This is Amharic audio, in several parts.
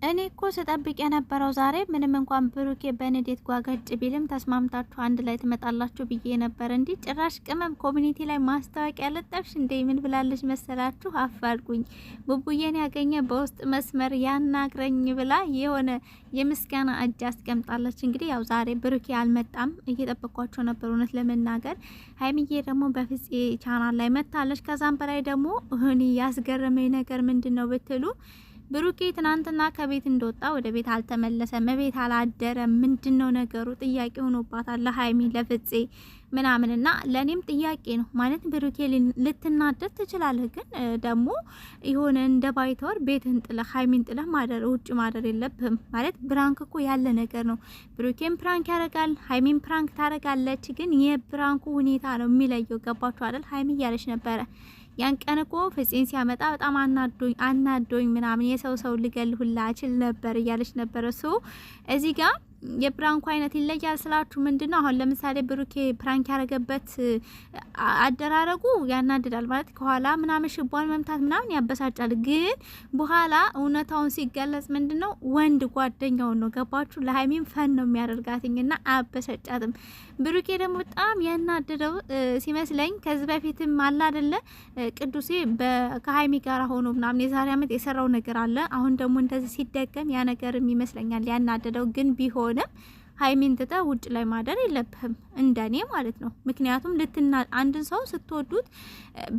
እኔ እኮ ስጠብቅ የነበረው ዛሬ ምንም እንኳን ብሩኬ በንዴት ጓገጭ ቢልም ተስማምታችሁ አንድ ላይ ትመጣላችሁ ብዬ ነበር። እንዲህ ጭራሽ ቅመም ኮሚኒቲ ላይ ማስታወቂያ ለጠፍሽ እንዴ? ምን ብላለች መሰላችሁ? አፋልጉኝ ቡቡዬን ያገኘ በውስጥ መስመር ያናግረኝ ብላ የሆነ የምስጋና እጅ አስቀምጣለች። እንግዲህ ያው ዛሬ ብሩኬ አልመጣም፣ እየጠበኳቸው ነበር እውነት ለመናገር። ሀይሚዬ ደግሞ በፍፄ ቻናል ላይ መታለች። ከዛም በላይ ደግሞ እኔ ያስገረመኝ ነገር ምንድነው ብትሉ ብሩኬ ትናንትና ከቤት እንደወጣ ወደ ቤት አልተመለሰም፣ ቤት አላደረም። ምንድነው ነገሩ? ጥያቄ ሆኖባታል ለሀይሚ ለፍፄ ምናምንና ለኔም ጥያቄ ነው ማለት ብሩኬ ልትናደድ ትችላለህ፣ ግን ደግሞ የሆነ እንደ ባይተወር ቤትህን ጥለህ ሀይሚን ጥለህ ማደር ውጭ ማደር የለብህም ማለት ፕራንክ እኮ ያለ ነገር ነው። ብሩኬም ፕራንክ ያደርጋል፣ ሀይሚን ፕራንክ ታደርጋለች። ግን የፕራንኩ ሁኔታ ነው የሚለየው። ገባችሁ አይደል? ሀይሚ እያለች ነበረ ያን ቀን እኮ ፍፄን ሲያመጣ በጣም አናዶኝ ምናምን የሰው ልገል ሁላ እችል ነበር እያለች ነበረ። ሶ እዚህ ጋር የፕራንኩ አይነት ይለያል ስላችሁ ምንድነው? አሁን ለምሳሌ ብሩኬ ፕራንክ ያረገበት አደራረጉ ያናድዳል ማለት ከኋላ ምናምን ሽቧን መምታት ምናምን ያበሳጫል። ግን በኋላ እውነታውን ሲገለጽ ምንድነው ወንድ ጓደኛውን ነው። ገባችሁ? ለሀይሚም ፈን ነው የሚያደርጋትኝና አያበሳጫትም። ብሩኬ ደግሞ በጣም ያናደደው ሲመስለኝ ከዚህ በፊትም አለ አይደለ ቅዱሴ ከሀይሚ ጋር ሆኖ ምናምን የዛሬ አመት የሰራው ነገር አለ። አሁን ደግሞ እንደዚህ ሲደገም ያ ነገርም ይመስለኛል ያናደደው። ግን ቢሆንም ሀይሚን ትተ ውጭ ላይ ማደር የለብህም እንደኔ ማለት ነው። ምክንያቱም አንድን ሰው ስትወዱት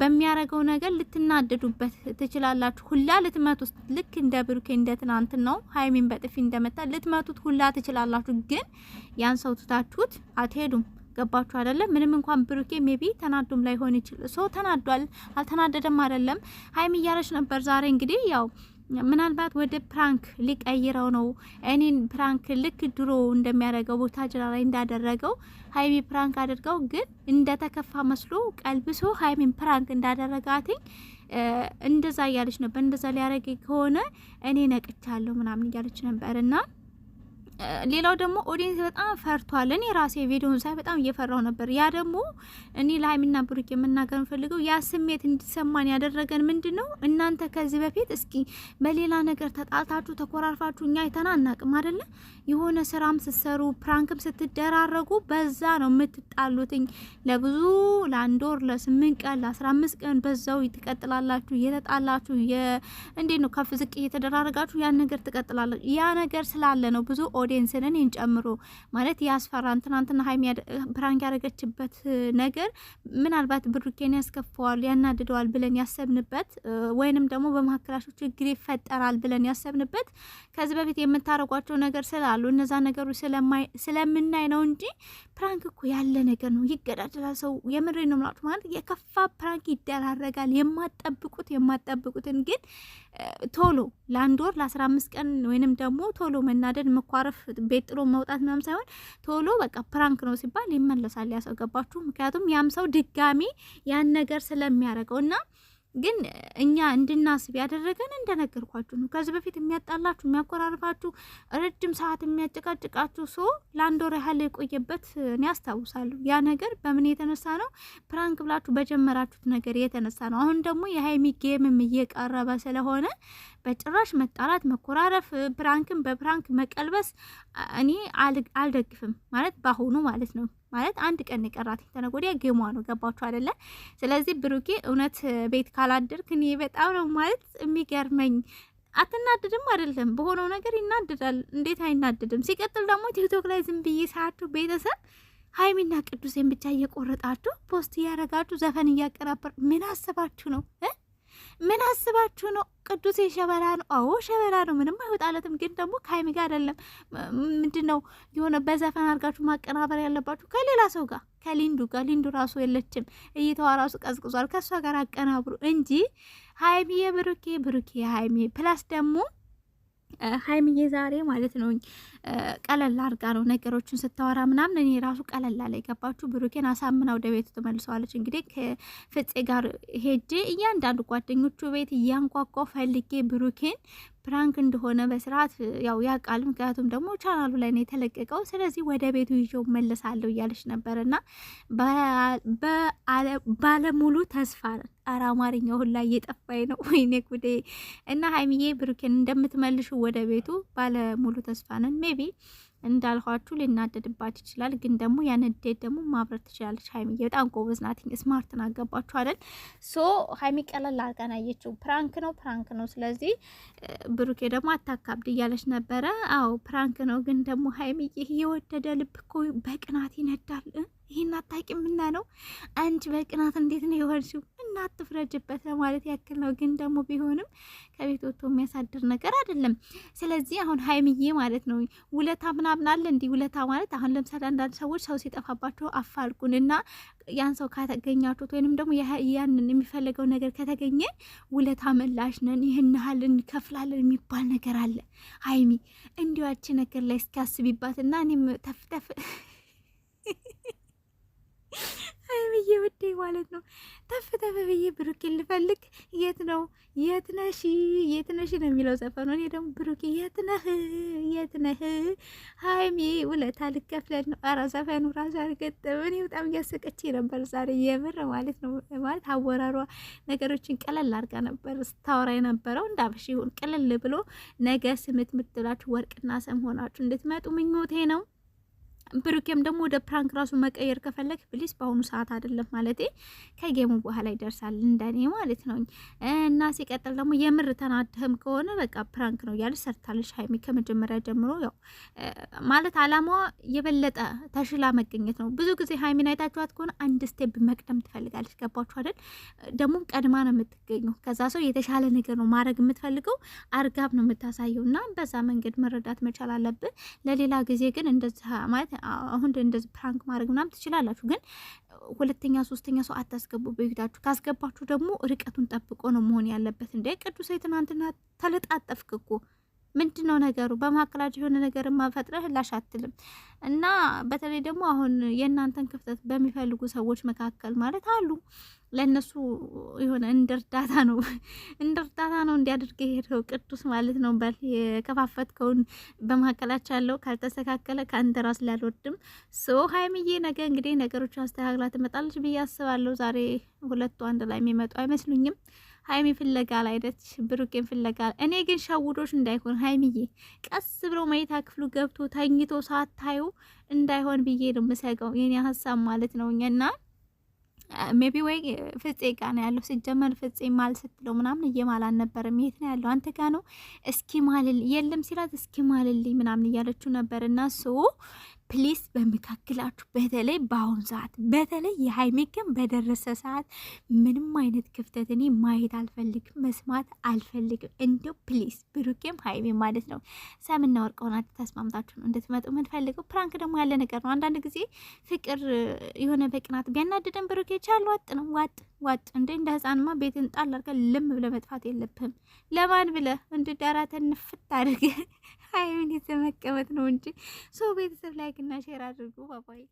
በሚያረገው ነገር ልትናደዱበት ትችላላችሁ። ሁላ ልትመቱት ልክ እንደ ብሩኬ እንደ ትናንት ነው ሀይሚን በጥፊ እንደመታ ልትመቱት ሁላ ትችላላችሁ። ግን ያን ሰው ትታችሁት አትሄዱም። ገባችሁ አይደለ? ምንም እንኳን ብሩኬ ሜቢ ተናዶም ላይ ሆን ይችላል። ሰው ተናዷል አልተናደደም አይደለም። ሀይሚ እያለች ነበር ዛሬ እንግዲህ ያው ምናልባት ወደ ፕራንክ ሊቀይረው ነው። እኔን ፕራንክ ልክ ድሮ እንደሚያደርገው ቦታጅራ ላይ እንዳደረገው ሀይሚ ፕራንክ አድርገው ግን እንደተከፋ መስሎ ቀልብሶ ሀይሚን ፕራንክ እንዳደረጋትኝ እንደዛ እያለች ነበር። እንደዛ ሊያረግ ከሆነ እኔ ነቅቻለሁ ምናምን እያለች ነበርና ሌላው ደግሞ ኦዲየንስ በጣም ፈርቷል። እኔ ራሴ ቪዲዮን ሳይ በጣም እየፈራው ነበር። ያ ደግሞ እኔ ለሀይሚና ብሩክ የምናገር ፈልገው ያ ስሜት እንዲሰማን ያደረገን ምንድነው? እናንተ ከዚህ በፊት እስኪ በሌላ ነገር ተጣልታችሁ ተኮራርፋችሁ እኛ አይተና አናቅም አይደለ? የሆነ ስራም ስትሰሩ ፕራንክም ስትደራረጉ በዛ ነው የምትጣሉትኝ። ለብዙ ለአንድ ወር ለ8 ቀን ለ15 ቀን በዛው ትቀጥላላችሁ። እየተጣላችሁ እንዴት ነው ከፍ ዝቅ እየተደራረጋችሁ ያን ነገር ትቀጥላላችሁ። ያ ነገር ስላለ ነው ብዙ ኦዲየንስን እኔን ጨምሮ ማለት ያስፈራን። ትናንትና ሀይሚ ፕራንክ ያደረገችበት ነገር ምናልባት ብሩኬን ያስከፈዋል ያናድደዋል ብለን ያሰብንበት ወይንም ደግሞ በመካከላችሁ ችግር ይፈጠራል ብለን ያሰብንበት ከዚህ በፊት የምታረጓቸው ነገር ስላሉ እነዛ ነገሮች ስለምናይ ነው እንጂ ፕራንክ እኮ ያለ ነገር ነው። ይገዳደላል ሰው። የምሬ ነው ማለት ማለት የከፋ ፕራንክ ይደራረጋል። የማጠብቁትን ግን ቶሎ ለአንድ ወር ለ15 ቀን ወይንም ደግሞ ቶሎ መናደድ መኳረፍ ቤት ጥሎ መውጣት ምናምን ሳይሆን ቶሎ በቃ ፕራንክ ነው ሲባል ይመለሳል ያሰው። ገባችሁ? ምክንያቱም ያም ሰው ድጋሚ ያን ነገር ስለሚያደርገው እና ግን እኛ እንድናስብ ያደረገን እንደነገርኳችሁ ነው። ከዚህ በፊት የሚያጣላችሁ የሚያቆራርፋችሁ ረጅም ሰዓት የሚያጨቃጭቃችሁ ሰው ለአንድ ወር ያህል የቆየበት እኔ አስታውሳለሁ። ያ ነገር በምን የተነሳ ነው? ፕራንክ ብላችሁ በጀመራችሁት ነገር የተነሳ ነው። አሁን ደግሞ የሀይሚ ጌምም እየቀረበ ስለሆነ በጭራሽ መጣላት መኮራረፍ ፕራንክም በፕራንክ መቀልበስ እኔ አልደግፍም ማለት ባሁኑ ማለት ነው። ማለት አንድ ቀን የቀራት ተነጎዲያ ጌሟ ነው። ገባችሁ አይደለ? ስለዚህ ብሩኬ እውነት ቤት ካላደርክ እኔ በጣም ነው ማለት የሚገርመኝ። አትናደድም አይደለም? በሆነው ነገር ይናደዳል። እንዴት አይናደድም? ሲቀጥል ደግሞ ቲክቶክ ላይ ዝም ብዬ ሳያችሁ ቤተሰብ ሀይሚና ቅዱሴን ብቻ እየቆረጣችሁ ፖስት እያደረጋችሁ ዘፈን እያቀራበር ምን አስባችሁ ነው? ምን አስባችሁ ነው? ቅዱሴ ሸበላ ነው። አዎ ሸበላ ነው። ምንም አይወጣለትም። ግን ደግሞ ከሀይሚ ጋር አይደለም። ምንድነው የሆነ በዘፈን አድርጋችሁ ማቀናበር ያለባችሁ ከሌላ ሰው ጋር ከሊንዱ ጋር። ሊንዱ ራሱ የለችም። እይተዋ ራሱ ቀዝቅዟል። ከሷ ጋር አቀናብሩ እንጂ ሀይሚ የብሩኬ ብሩኬ የሀይሚ ፕላስ ደግሞ ሀይሚዬ ዛሬ ማለት ነው ቀለል አርጋ ነው ነገሮችን ስታወራ ምናምን እኔ ራሱ ቀለል ላይ ገባችሁ። ብሩኬን አሳምና ወደ ቤቱ ተመልሰዋለች። እንግዲህ ከፍፄ ጋር ሄጄ እያንዳንዱ ጓደኞቹ ቤት እያንኳኳ ፈልጌ ብሩኬን ፕራንክ እንደሆነ በስርዓት ያው ያውቃል። ምክንያቱም ደግሞ ቻናሉ ላይ ነው የተለቀቀው። ስለዚህ ወደ ቤቱ ይዤው መለሳለሁ እያለች ነበርና ባለሙሉ ተስፋ ነን። ኧረ አማርኛው ሁላ እየጠፋኝ ነው። ወይኔ ጉዴ! እና ሀይሚዬ ብሩኬን እንደምትመልሹ ወደ ቤቱ ባለሙሉ ተስፋ ነን። ሜቢ እንዳልኋችሁ ሊናደድባት ይችላል፣ ግን ደግሞ ያን ንዴት ደግሞ ማብረት ትችላለች። ሀይሚዬ በጣም ጎበዝ ናት፣ ስማርት ናት። ገባችሁ አይደል? ሶ ሀይሚ ቀለል አድርጋ ያየችው ፕራንክ ነው። ስለዚህ ብሩኬ ደግሞ አታካብድ እያለች ነበረ። አዎ ፕራንክ ነው፣ ግን ደግሞ ሀይሚዬ የወደደ ልብ እኮ በቅናት ይነዳል። ይሄን አታውቂም እና ነው አንቺ በቅናት እንዴት ነው የሆንሽው? እና አትፍረጅበት ለማለት ያክል ነው። ግን ደግሞ ቢሆንም ከቤት ወጥቶ የሚያሳድር ነገር አይደለም። ስለዚህ አሁን ሀይሚዬ ማለት ነው ውለታ ምናምን አለ እንዲህ ውለታ ማለት አሁን ለምሳሌ አንዳንድ ሰዎች ሰው ሲጠፋባቸው አፋልጉን እና ያን ሰው ካተገኛችሁት ወይንም ደግሞ ያንን የሚፈልገው ነገር ከተገኘ ውለታ መላሽ ነን፣ ይህን ያህል እንከፍላለን የሚባል ነገር አለ። ሀይሚ እንዲያች ነገር ላይ እስኪያስቢባትና እኔም ተፍተፍ ሀይሚዬ ውዴ ማለት ነው ተፍ ብዬ ብሩኬ ልፈልግ የት ነሽ ነው የሚለው ዘፈኑ። እኔ ደግሞ ብሩኬ የት ነህ ሀይሚ ውለታ ልከፍለን ነው። ኧረ ዘፈኑ ራሱ አልገጠም። እኔ በጣም እያሰቀች ነበር ዛሬ የምር ማለት ነው። ማለት አወራሯ ነገሮችን ቀለል አድርጋ ነበር ስታወራ የነበረው። እንዳብሽ ይሁን ቀለል ብሎ ነገ ስምት ምትላችሁ ወርቅና ሰም ሆናችሁ እንድትመጡ ምኞቴ ነው። ብሩኬም ደግሞ ወደ ፕራንክ ራሱ መቀየር ከፈለግ ፕሊስ በአሁኑ ሰዓት አይደለም ማለት ከጌሙ በኋላ ይደርሳል እንደኔ ማለት ነው። እና ሲቀጥል ደግሞ የምር ተናደህም ከሆነ በቃ ፕራንክ ነው እያለች ሰርታለች ሀይሚ ከመጀመሪያ ጀምሮ። ያው ማለት አላማዋ የበለጠ ተሽላ መገኘት ነው። ብዙ ጊዜ ሀይሚን አይታችኋት ከሆነ አንድ ስቴፕ መቅደም ትፈልጋለች። ገባችሁ አይደል? ደግሞ ቀድማ ነው የምትገኘው። ከዛ ሰው የተሻለ ነገር ነው ማድረግ የምትፈልገው፣ አርጋብ ነው የምታሳየው። እና በዛ መንገድ መረዳት መቻል አለብን። ለሌላ ጊዜ ግን እንደዛ ማለት አሁን እንደዚህ ፕራንክ ማድረግ ምናምን ትችላላችሁ፣ ግን ሁለተኛ ሶስተኛ ሰው አታስገቡ በቤታችሁ። ካስገባችሁ ደግሞ ርቀቱን ጠብቆ ነው መሆን ያለበት። እንደ ቅዱስ ትናንትና ተለጣጠፍክ እኮ ምንድን ነው ነገሩ? በመካከላችሁ የሆነ ነገር ማፈጥረህ ላሽ አትልም። እና በተለይ ደግሞ አሁን የእናንተን ክፍተት በሚፈልጉ ሰዎች መካከል ማለት አሉ። ለእነሱ የሆነ እንደርዳታ ነው እንዲያደርግ የሄደው ቅዱስ ማለት ነው። በል የከፋፈትከውን በመካከላቸው ያለው ካልተስተካከለ ከአንተ ራስ ላልወድም። ሶ ሀይሚዬ ነገ እንግዲህ ነገሮች አስተካክላ ትመጣለች ብዬ አስባለሁ። ዛሬ ሁለቱ አንድ ላይ የሚመጡ አይመስሉኝም። ሀይሚ ፍለጋ ላይ ነች፣ ብሩኬን ፍለጋ። እኔ ግን ሸውዶች እንዳይሆን ሀይሚዬ ቀስ ብሎ መኝታ ክፍሉ ገብቶ ተኝቶ ሳታዩ እንዳይሆን ብዬ ነው የምሰጋው። የኔ ሀሳብ ማለት ነው። እና ሜቢ ወይ ፍፄ ጋ ነው ያለው። ሲጀመር ፍፄ ማል ስትለው ምናምን እየማል አልነበረም። የት ነው ያለው? አንተ ጋ ነው እስኪ ማልል የለም ሲላት እስኪ ማልልኝ ምናምን እያለችው ነበር። እና ፕሊስ በመካከላችሁ በተለይ በአሁኑ ሰዓት በተለይ የሀይሚ ግን በደረሰ ሰዓት ምንም አይነት ክፍተት እኔ ማየት አልፈልግም፣ መስማት አልፈልግም። እንዲው ፕሊስ ብሩኬም ሀይሚ ማለት ነው ሰምና ወርቅ ሆናችሁ ተስማምታችሁ ነው እንድትመጡ የምንፈልገው። ፕራንክ ደግሞ ያለ ነገር ነው። አንዳንድ ጊዜ ፍቅር የሆነ በቅናት ቢያናድደን ብሩኬ ቻል ዋጥ ነው ዋጥ እንደ ህፃንማ ቤትን ጣል አድርገህ ልም ብለህ መጥፋት የለብህም። ለማን ብለህ እንድዳራተን ንፍት አድርገህ ሀይሚን የተመቀመጥ ነው እንጂ ሰው ቤተሰብ ላይ ግና ሼር አድርጉ ባባይ